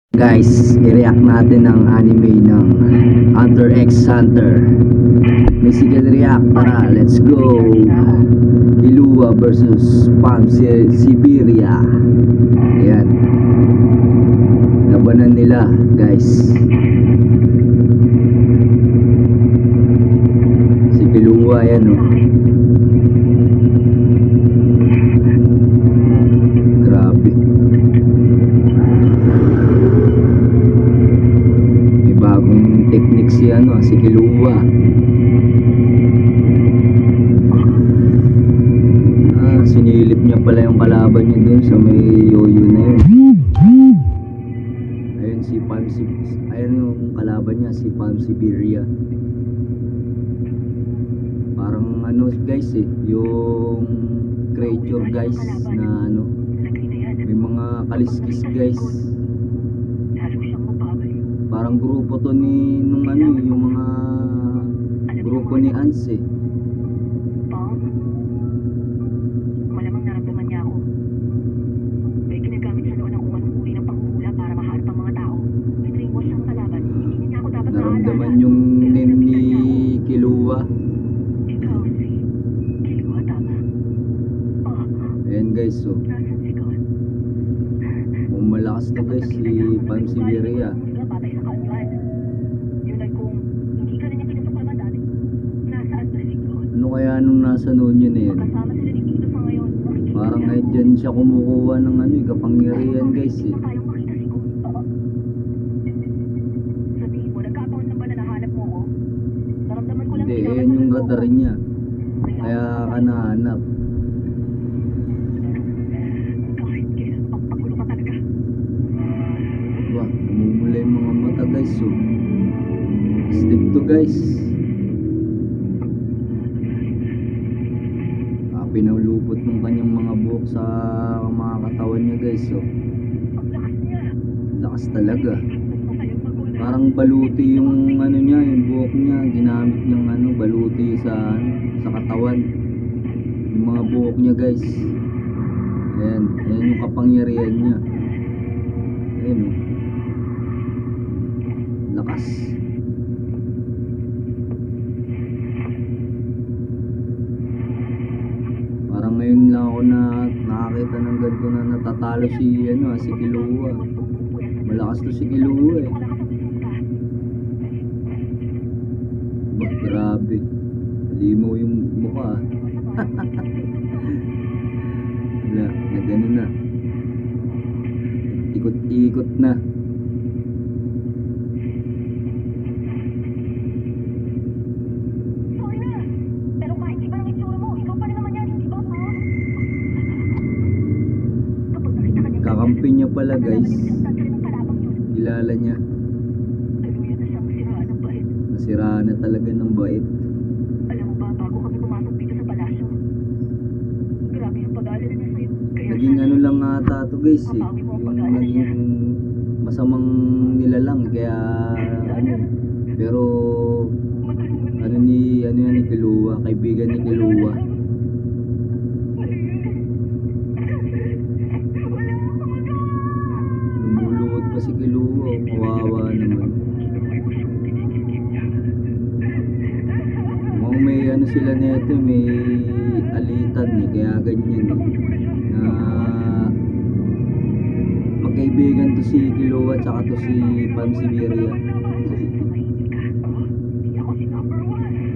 Guys, i-react natin ang anime ng Hunter x Hunter. Musical react, tara, let's go. Killua versus Palm Siberia. Ayan. Labanan nila, guys. Si Killua, ayan o. Grabe. May bagong technique si Killua. Sinilip niya pala yung kalaban niya dun sa may yoyo na yun. Ayun yung kalaban niya, si Palm Siberia. Parang guys yung creature guys na may mga kaliskis guys. Parang grupo to yung mga grupo ni Ants Malamang naramdaman niya ako. May ginagamit sa noon ang kung anong uri ng panghuhula para mahanap ang mga tao. May brainwash siyang kalaban. Hindi niya ako dapat naramdaman yung name ni Killua. Ikaw si Killua, tama? Ayan guys, so Nasaan si God? malakas to guys si Palm Siberia. Patay sa kaunlan. Yun ay kung hindi ka na niya pinasapalman dati. Nasaan ba si God? Ano kaya nung nasa noon yun Kasama sila ni Tito sa ngayon. Parang kahit dyan siya kumukuha ng kapangyarihan guys Hindi pa tayong makita si God. Sabihin mo, nagkataon lang ba na nahanap mo ko? Naramdaman ko lang Hindi, ginawa ayan mo yung ng radar buko. niya. Kaya ka nahanap. Kahit kailan magpagulo ka talaga. Diba, namumula yung mga mata guys, so stick to guys. Pinaulupot ng kanyang mga buhok sa mga katawan niya guys, so Ang lakas niya. lakas talaga. Gusto kayong magulat. Parang baluti yung niya, yung buhok niya, ginamit niyang baluti sa katawan. Yung mga buhok niya guys. Ayan yung kapangyarihan niya. Ayan o. Lakas. Parang ngayon lang ako nakakita ng ganito na natatalo si Killua. Malakas to si Killua Bah, grabe. Limaw yung mukha. Wala, na gano'n na. Ikot-ikot na. Sorry na. Pero kahit iba ng itsura mo, ikaw pa rin naman yan, hindi ba? Kapag nakita ka niya, Kakampi niya pala guys. sinundan ka rin ng kalabang yun. Kilala niya. Tuluyan na siyang siraan ng bait. Nasiraan na talaga ng bait. Alam mo ba, bago kami pumasok dito sa palasyo, grabe yung pag-aalala niya sa'yo. Kaya Naging lang ata to guys yung naging masamang nilalang kaya pero ni Killua, kaibigan ni Killua. Lumuluhod pa si Killua, kawawa naman. Mukhang may sila nito, may alitan kaya ganyan na magkaibigan to si Killua tsaka to si Palm Siberia.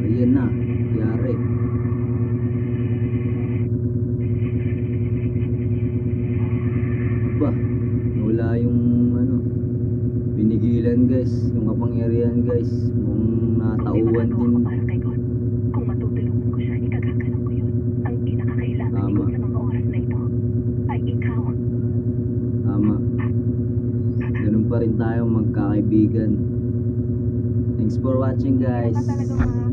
Ayan na, yari. Ba, wala yung pinigilan guys, yung kapangyarihan guys, kung natauhan din. Kung matutulungan ko siya, ikagagalang ko yun. Ang pinakakailangan Tama. ko sa mga oras na ito ay ikaw. Tama. Ganun pa rin tayo magkakaibigan. Thanks for watching guys. Talaga